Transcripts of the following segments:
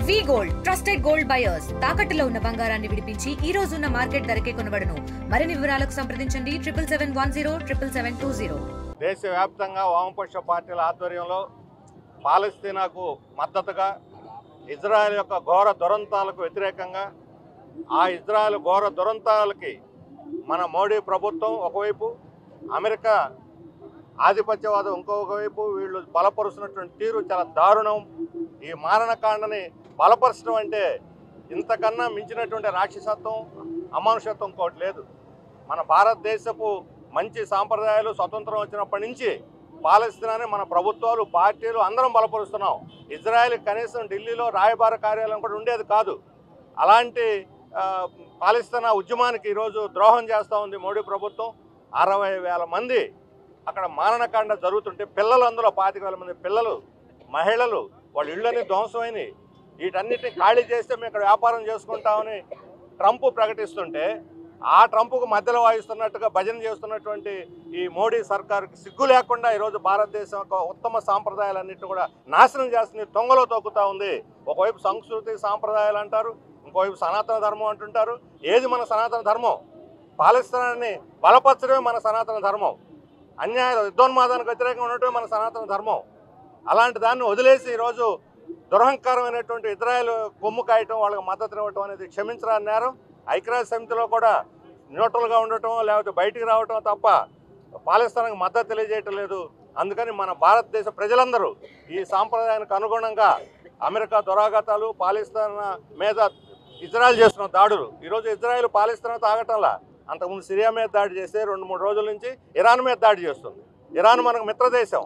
వి gold trusted gold buyers తాకట్టులో ఉన్న బంగారాన్ని విడిపించి ఈ రోజు ఉన్న మార్కెట్ ధరకే కొనబడును. మరిన్ని వివరాలకు సంప్రదించండి 77107720. దేశవ్యాప్తంగా వామపక్ష పార్టీల ఆధ్వర్యంలో పాలస్తీనాకు మద్దతుగా ఇజ్రాయెల్ యొక్క ఘోర దురంతాలకు వ్యతిరేకంగా ఆ ఇజ్రాయెల్ ఘోర దురంతాలకి మన మోడీ ప్రభుత్వం ఒకవైపు, అమెరికా ఆధిపత్యవాదం ఇంకొక వైపు వీళ్ళు బలపరుస్తున్నటువంటి తీరు చాలా దారుణం. ఈ మారణకాండని బలపరచడం అంటే ఇంతకన్నా మించినటువంటి రాక్షసత్వం, అమానుషత్వం ఇంకోటి లేదు. మన భారతదేశపు మంచి సాంప్రదాయాలు స్వతంత్రం వచ్చినప్పటి నుంచి పాలస్తీనాని మన ప్రభుత్వాలు, పార్టీలు అందరం బలపరుస్తున్నాం. ఇజ్రాయెల్ కనీసం ఢిల్లీలో రాయబార కార్యాలయం కూడా ఉండేది కాదు. అలాంటి పాలస్తీనా ఉద్యమానికి ఈరోజు ద్రోహం చేస్తూ ఉంది మోడీ ప్రభుత్వం. 60,000 మంది అక్కడ మారణకాండ జరుగుతుంటే పిల్లలు, అందులో 25,000 మంది పిల్లలు, మహిళలు, వాళ్ళ ఇళ్ళని ధ్వంసమైనవి. వీటన్నిటిని ఖాళీ చేస్తే మేము ఇక్కడ వ్యాపారం చేసుకుంటామని ట్రంప్ ప్రకటిస్తుంటే, ఆ ట్రంప్కు మధ్యలో వాయిస్తున్నట్టుగా భజన చేస్తున్నటువంటి ఈ మోడీ సర్కారుకి సిగ్గు లేకుండా ఈరోజు భారతదేశం యొక్క ఉత్తమ సాంప్రదాయాలన్నింటినీ కూడా నాశనం చేస్తుంది, తొంగలో తొక్కుతూ ఉంది. ఒకవైపు సంస్కృతి సాంప్రదాయాలు అంటారు, ఇంకోవైపు సనాతన ధర్మం అంటుంటారు. ఏది మన సనాతన ధర్మం? పాలస్తీనాన్ని బలపరచడమే మన సనాతన ధర్మం. అన్యాయ యుద్ధోన్మాదానికి వ్యతిరేకంగా ఉండటమే మన సనాతన ధర్మం. అలాంటి దాన్ని వదిలేసి ఈరోజు దురహంకారమైనటువంటి ఇజ్రాయెల్ కొమ్ము కాయటం, వాళ్ళకి మద్దతు ఇవ్వటం అనేది క్షమించరాని నేరం. ఐక్యరాజ్య సమితిలో కూడా న్యూట్రల్గా ఉండటం, లేకపోతే బయటికి రావటం తప్ప పాలస్తీనానికి మద్దతు తెలియజేయటం లేదు. అందుకని మన భారతదేశ ప్రజలందరూ ఈ సాంప్రదాయానికి అనుగుణంగా అమెరికా దురాఘాతాలు, పాలస్తీనా మీద ఇజ్రాయెల్ చేస్తున్న దాడులు, ఈరోజు ఇజ్రాయెల్ పాలస్తీనా తాగటంలా అంతకుముందు సిరియా మీద దాడి చేస్తే 2-3 రోజుల నుంచి ఇరాన్ మీద దాడి చేస్తుంది. ఇరాన్ మనకు మిత్రదేశం,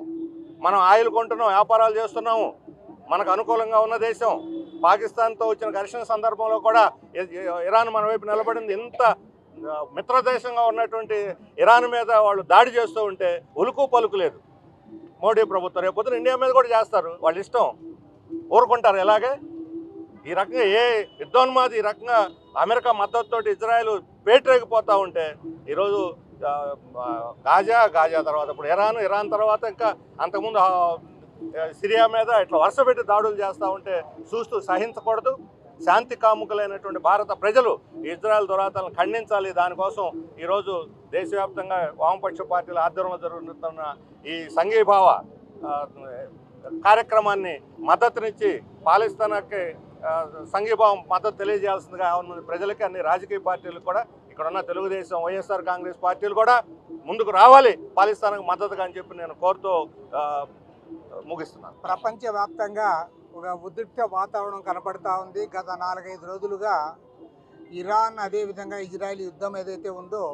మనం ఆయిల్ కొంటున్నాం, వ్యాపారాలు చేస్తున్నాము, మనకు అనుకూలంగా ఉన్న దేశం. పాకిస్తాన్తో వచ్చిన ఘర్షణ సందర్భంలో కూడా ఇరాన్ మన వైపు నిలబడింది. ఇంత మిత్రదేశంగా ఉన్నటువంటి ఇరాన్ మీద వాళ్ళు దాడి చేస్తూ ఉంటే ఉలుకు పలుకు లేదు మోడీ ప్రభుత్వం. రేపొద్దున ఇండియా మీద కూడా చేస్తారు, వాళ్ళ ఇష్టం. ఊరుకుంటారు ఇలాగే? ఈ రకంగా ఏ యుద్ధోన్మాది ఈ రకంగా అమెరికా మద్దతుతోటి ఇజ్రాయెల్ పేటరేగిపోతూ ఉంటే ఈరోజు గాజా తర్వాత ఇప్పుడు ఇరాన్ తర్వాత ఇంకా అంతకుముందు సిరియా మీద ఇట్లా వరుస పెట్టి దాడులు చేస్తూ ఉంటే చూస్తూ సహించకూడదు. శాంతి కాముకులైనటువంటి భారత ప్రజలు ఇజ్రాయెల్ దురాఘాతాలను ఖండించాలి. దానికోసం ఈరోజు దేశవ్యాప్తంగా వామపక్ష పార్టీల ఆధ్వర్యంలో జరుగుతున్న ఈ సంఘీభావ కార్యక్రమాన్ని మద్దతునిచ్చి పాలస్తీనాకి సంఘీభావం మద్దతు తెలియజేయాల్సిందిగా ఉన్న ప్రజలకి, అన్ని రాజకీయ పార్టీలు కూడా, ఇక్కడ ఉన్న తెలుగుదేశం, వైఎస్ఆర్ కాంగ్రెస్ పార్టీలు కూడా ముందుకు రావాలి పాలస్తీనాకు మద్దతుగా అని చెప్పి నేను కోరుతూ ముగిస్తున్నాను. ప్రపంచవ్యాప్తంగా ఒక ఉద్రిక్త వాతావరణం కనపడతా ఉంది. గత 4-5 రోజులుగా ఇరాన్, అదేవిధంగా ఇజ్రాయెల్ యుద్ధం ఏదైతే ఉందో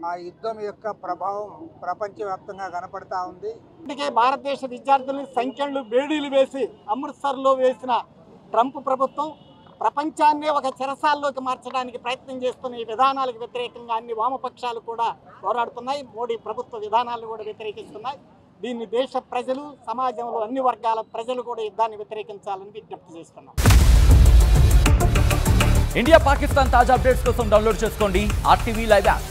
ఆ యుద్ధం యొక్క ప్రభావం ప్రపంచవ్యాప్తంగా కనపడతా ఉంది. అందుకే భారతదేశ విద్యార్థుల్ని సంఖ్యలు బేడీలు వేసి అమృత్సర్లో వేసిన ట్రంప్ ప్రభుత్వం ప్రపంచాన్నే ఒక చెరసాల్లోకి మార్చడానికి ప్రయత్నం చేస్తున్న ఈ విధానాలకు వ్యతిరేకంగా అన్ని వామపక్షాలు కూడా పోరాడుతున్నాయి. మోడీ ప్రభుత్వ విధానాలను కూడా వ్యతిరేకిస్తున్నాయి. దీన్ని దేశ ప్రజలు, సమాజంలో అన్ని వర్గాల ప్రజలు కూడా యుద్ధాన్ని వ్యతిరేకించాలని విజ్ఞప్తి చేస్తున్నాం. ఇండియా పాకిస్తాన్ తాజా అప్డేట్స్ కోసం డౌన్లోడ్ చేసుకోండి RTV లైవ్ యాప్.